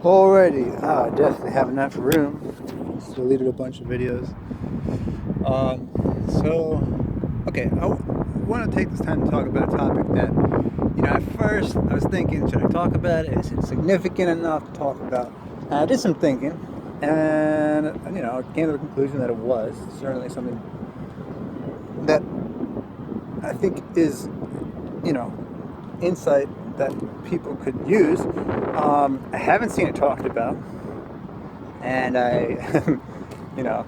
Alrighty, I definitely have enough room. Just deleted a bunch of videos. Um, so, okay, want to take this time to talk about a topic that, at first I was thinking, should I talk about it? Is it significant enough to talk about? And I did some thinking, and, I came to the conclusion that it was certainly something that I think is, you know, insight that people could use. I haven't seen it talked about, and I, you know,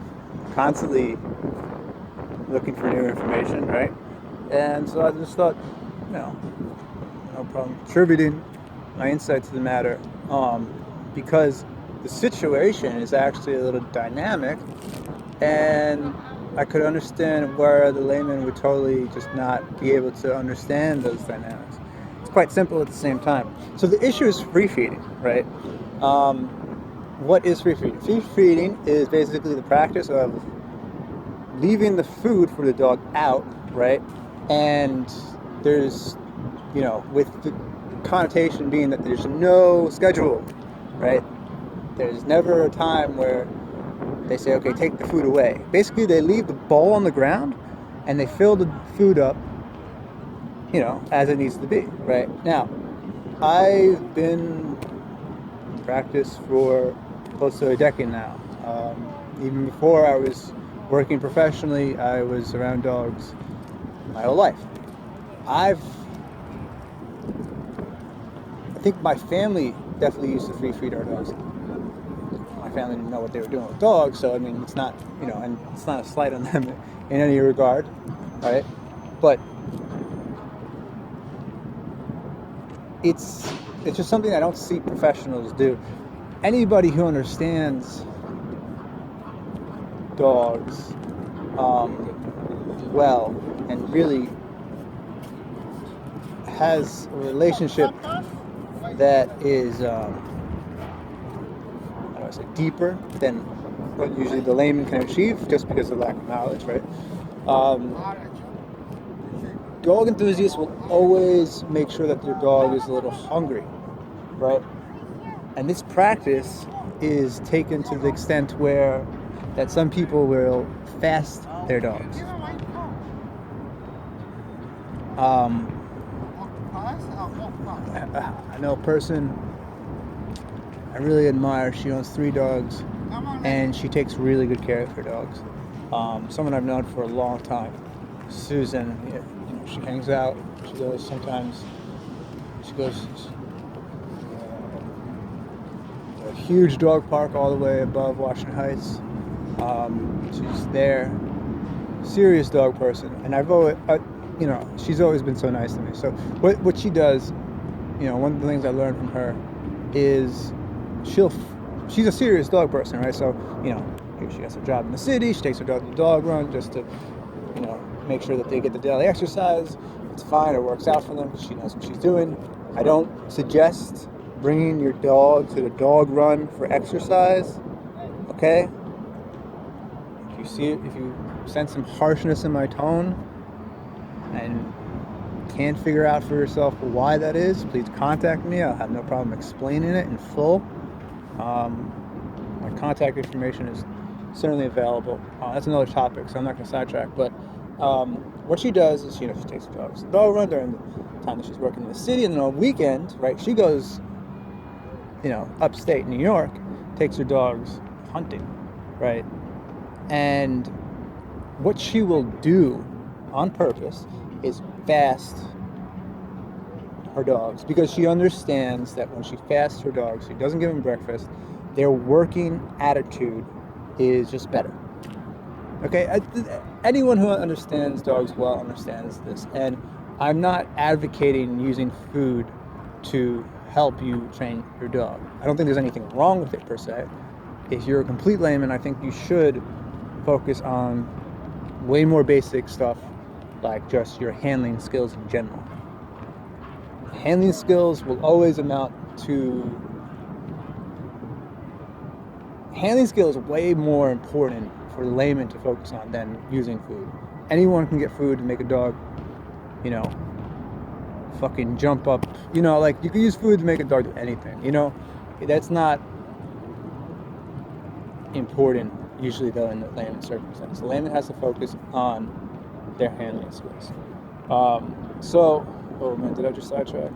constantly looking for new information, right? And so I just thought, no, no problem contributing my insight to the matter, because the situation is actually a little dynamic, and I could understand where the layman would totally just not be able to understand those dynamics. It's quite simple at the same time. So the issue is free feeding, right? Um, what is free feeding? Free feeding is basically the practice of leaving the food for the dog out, right? And there's, with the connotation being that there's no schedule, right? There's never a time where they say, okay, take the food away. Basically, they leave the bowl on the ground and they fill the food up, as it needs to be, right? Now, I've been in practice for close to a decade now. Even before I was working professionally, I was around dogs my whole life. I think my family definitely used to free feed our dogs. My family didn't know what they were doing with dogs, so I mean, it's not, and it's not a slight on them in any regard, right? But it's just something I don't see professionals do. Anybody who understands dogs well and really has a relationship that is, how do I say, deeper than what usually the layman can achieve, just because of lack of knowledge, right? Dog enthusiasts will always make sure that their dog is a little hungry, right? And this practice is taken to the extent where that some people will fast their dogs. I know a person I really admire. She owns 3 dogs, and she takes really good care of her dogs. Someone I've known for a long time. Susan, she hangs out. She goes sometimes. She goes to a huge dog park all the way above Washington Heights. She's there. Serious dog person, and I've always, she's always been so nice to me. So what she does, one of the things I learned from her is she's a serious dog person, right? So, here she has her job in the city. She takes her dog to the dog run just to, make sure that they get the daily exercise. It's fine. It works out for them because she knows what she's doing. I don't suggest bringing your dog to the dog run for exercise. Okay? If you sense some harshness in my tone and can't figure out for yourself why that is, please contact me. I'll have no problem explaining it in full. My contact information is certainly available. That's another topic, so I'm not going to sidetrack. But what she does is, she takes the dogs to the dog run during the time that she's working in the city, and then on weekend, right, she goes, upstate New York, takes her dogs hunting, right? And what she will do on purpose is fast her dogs, because she understands that when she fasts her dogs, she doesn't give them breakfast, their working attitude is just better. Okay, anyone who understands dogs well understands this, and I'm not advocating using food to help you train your dog. I don't think there's anything wrong with it per se. If you're a complete layman, I think you should focus on way more basic stuff, like just your handling skills in general. Handling skills will always amount to... Handling skills is way more important for the layman to focus on than using food. Anyone can get food and make a dog, fucking jump up. Like, you can use food to make a dog do anything, That's not important usually though in the layman circumstance. The layman has to focus on their handling skills. Oh man, did I just sidetrack?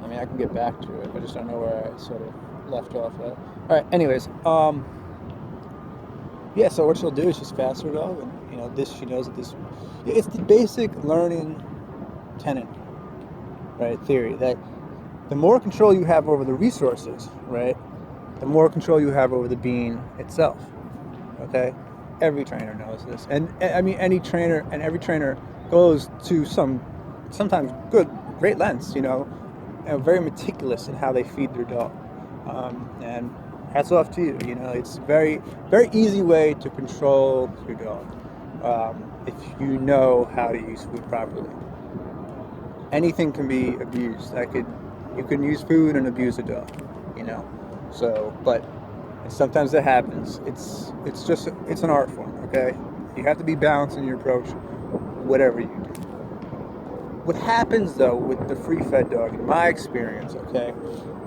I mean, I can get back to it. I just don't know where I sort of left off at. All right. Anyways, yeah. So what she'll do is just fast her dog, and this she knows that this. It's the basic learning tenet, right? Theory that the more control you have over the resources, right, the more control you have over the being itself. Okay, every trainer knows this, and I mean every trainer goes to sometimes great lengths, and very meticulous in how they feed their dog. And hats off to you. It's a very, very easy way to control your dog if you know how to use food properly. Anything can be abused. You can use food and abuse a dog. So, but sometimes that happens. It's an art form. Okay, you have to be balanced in your approach, whatever you do. What happens though with the free-fed dog, in my experience, okay,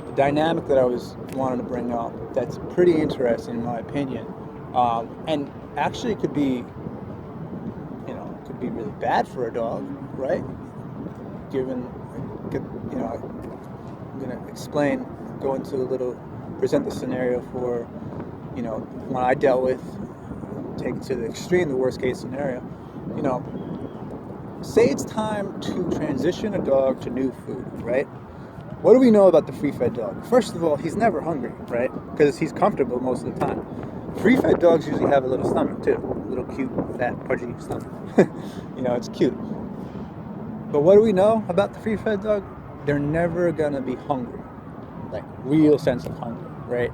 the dynamic that I was wanting to bring up, that's pretty interesting in my opinion, and actually could be really bad for a dog, right? Given, I'm gonna present the scenario for, when I dealt with, take it to the extreme, the worst case scenario, say it's time to transition a dog to new food, right? What do we know about the free-fed dog? First of all, he's never hungry, right? Because he's comfortable most of the time. Free-fed dogs usually have a little stomach too, a little cute, fat, pudgy stomach. It's cute. But what do we know about the free-fed dog? They're never gonna be hungry, like real sense of hunger, right?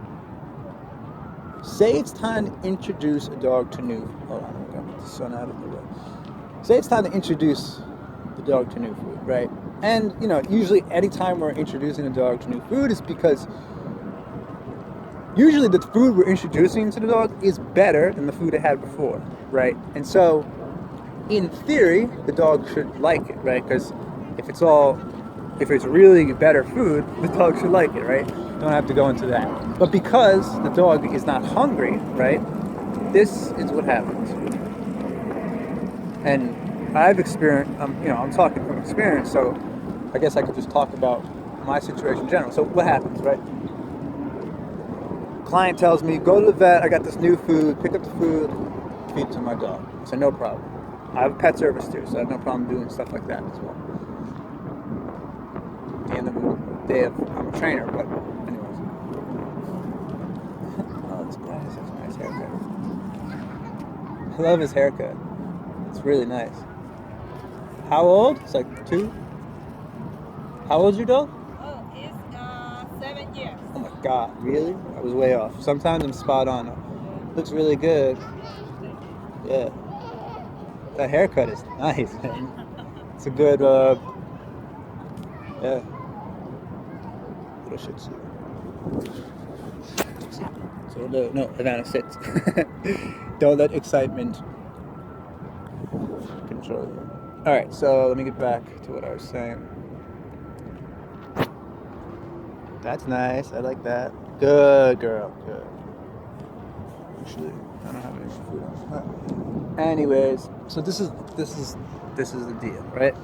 Say it's time to introduce a dog to new. Hold on, I'm gonna get the sun out of the way. Say it's time to introduce the dog to new food, right? And, usually anytime we're introducing a dog to new food is because usually the food we're introducing to the dog is better than the food it had before, right? And so, in theory, the dog should like it, right? Because if it's really better food, the dog should like it, right? Don't have to go into that. But because the dog is not hungry, right? This is what happens. And I've experienced, I'm talking from experience, so I guess I could just talk about my situation in general. So what happens, right? Client tells me, go to the vet, I got this new food, pick up the food, feed it to my dog. I say, no problem. I have a pet service too, so I have no problem doing stuff like that as well. And I'm a trainer, but anyways. Oh, this guy has a nice haircut. I love his haircut. It's really nice. How old? It's like 2. How old's your dog? Oh, it's 7 years. Oh my god, really? I was way off. Sometimes I'm spot on. Looks really good. Yeah. That haircut is nice, man. It's a good, yeah. Little shih tzu. So, no, Havana sits. Don't let excitement control you. Alright, so let me get back to what I was saying. That's nice. I like that. Good girl. Good. Actually, I don't have any food on. Anyways, so this is the deal, right?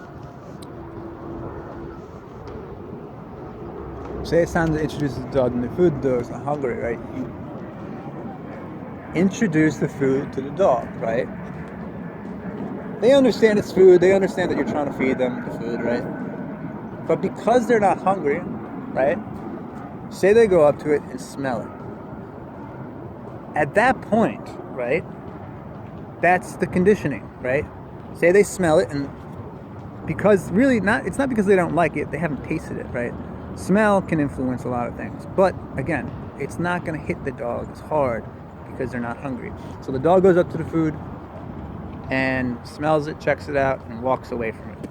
Say it's time to introduce the dog to the food. The dog's not hungry, right? You introduce the food to the dog, right? They understand it's food. They understand that you're trying to feed them the food, right? But because they're not hungry, right? Say they go up to it and smell it. At that point, right? That's the conditioning, right? Say they smell it, and because it's not because they don't like it, they haven't tasted it, right? Smell can influence a lot of things. But again, it's not going to hit the dog as hard because they're not hungry. So the dog goes up to the food and smells it, checks it out, and walks away from it.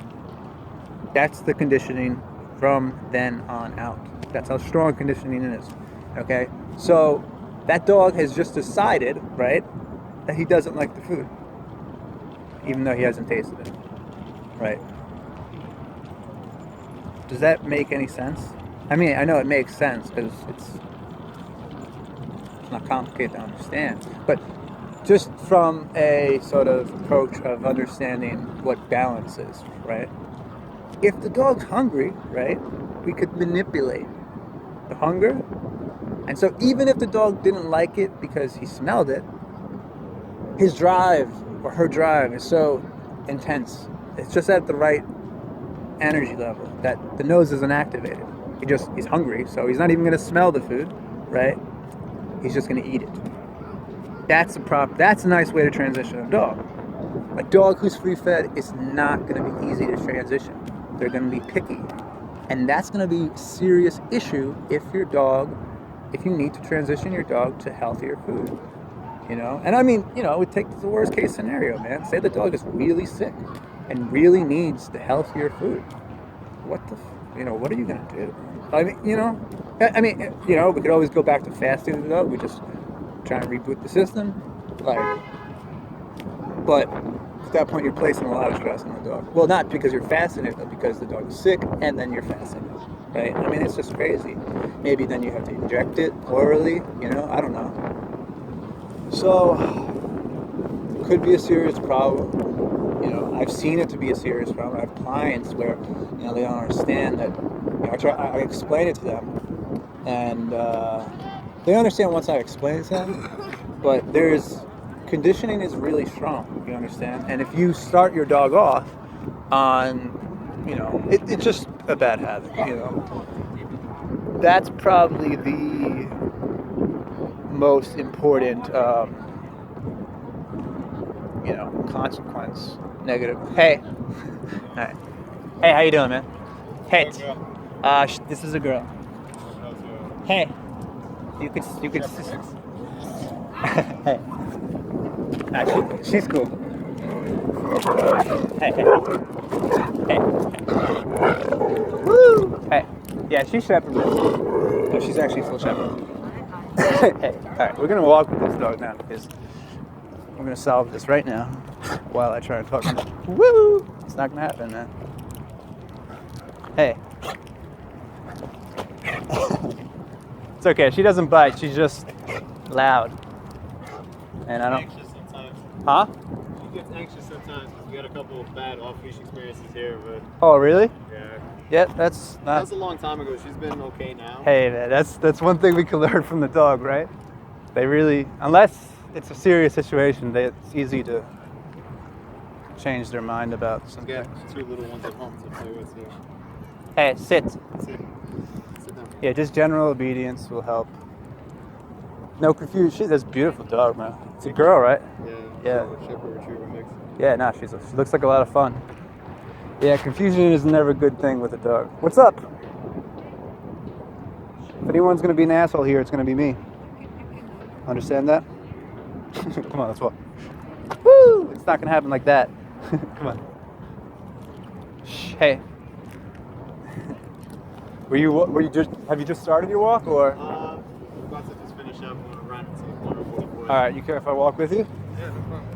That's the conditioning from then on out. That's how strong conditioning is. Okay? So that dog has just decided, right, that he doesn't like the food, even though he hasn't tasted it. Right? Does that make any sense? I mean, I know it makes sense because it's not complicated to understand, but just from a sort of approach of understanding what balance is, right? If the dog's hungry, right, we could manipulate the hunger. And so even if the dog didn't like it because he smelled it, his drive or her drive is so intense. It's just at the right energy level that the nose isn't activated. He's hungry, so he's not even going to smell the food, right? He's just going to eat it. That's a nice way to transition a dog. A dog who's free fed is not going to be easy to transition. They're going to be picky. And that's going to be a serious issue if you need to transition your dog to healthier food. And I mean, we take the worst case scenario, man. Say the dog is really sick and really needs the healthier food. What are you going to do? I mean, we could always go back to fasting the dog. We just try and reboot the system. But at that point, you're placing a lot of stress on the dog. Well, not because you're fasting it, but because the dog is sick and then you're fasting it, right? I mean, it's just crazy. Maybe then you have to inject it orally, I don't know. So, could be a serious problem. I've seen it to be a serious problem. I have clients where, they don't understand that. I explain it to them, and they understand once I explain it to them. But conditioning is really strong. You understand? And if you start your dog off on, it's just a bad habit. That's probably the most important, consequence. Negative. Hey. All right. Hey, how you doing, man? Hey. This is a girl. Hey. You could. Hey. Actually, she's cool. Hey. Woo. Hey. Yeah, she's shepherd. No, she's actually full shepherd. Hey. All right, we're gonna walk with this dog now because we're gonna solve this right now while I try to talk to him. Woo! It's not gonna happen, man. Hey. It's okay. She doesn't bite. She's just loud. And I don't. Anxious sometimes. Huh? She gets anxious sometimes because we had a couple of bad off-leash experiences here, but Oh, really? yeah. Yeah, that's That not. was a long time ago. She's been okay now. Hey, man, that's one thing we can learn from the dog, right? They really, unless it's a serious situation, it's easy to change their mind about something. Get two little ones at home to play with. So. Hey, sit. Sit down. Yeah, just general obedience will help. No confusion. That's a beautiful dog, man. It's a girl, right? Yeah. Yeah. Shepherd retriever mix. Yeah, no, she looks like a lot of fun. Yeah, confusion is never a good thing with a dog. What's up? If anyone's gonna be an asshole here, it's gonna be me. Understand that? Come on, let's walk. Woo! It's not gonna happen like that. Come on. Shh, hey. Have you just started your walk, or? We're about to just finish up. We're gonna run to the corner 44. All right, you care if I walk with you? Yeah, no problem.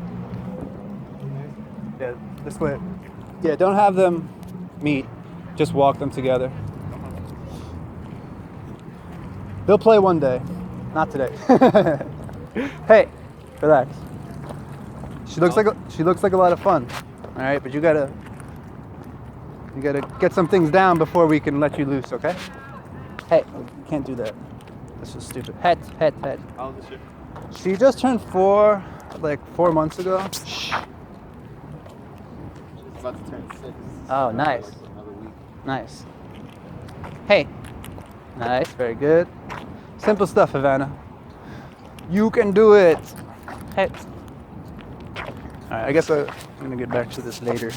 Yeah, this way. Yeah, don't have them meet. Just walk them together. They'll play one day. Not today. Hey, relax. She looks like a lot of fun. All right, but you gotta get some things down before we can let you loose, okay? Hey, you can't do that. That's just stupid. Head. How old is she? She just turned 4, like 4 months ago. She's about to turn 6. Oh, nice. Like another week. Nice. Hey. Nice, very good. Simple stuff, Havana. You can do it. Hey. All right, I guess I'm gonna get back to this later.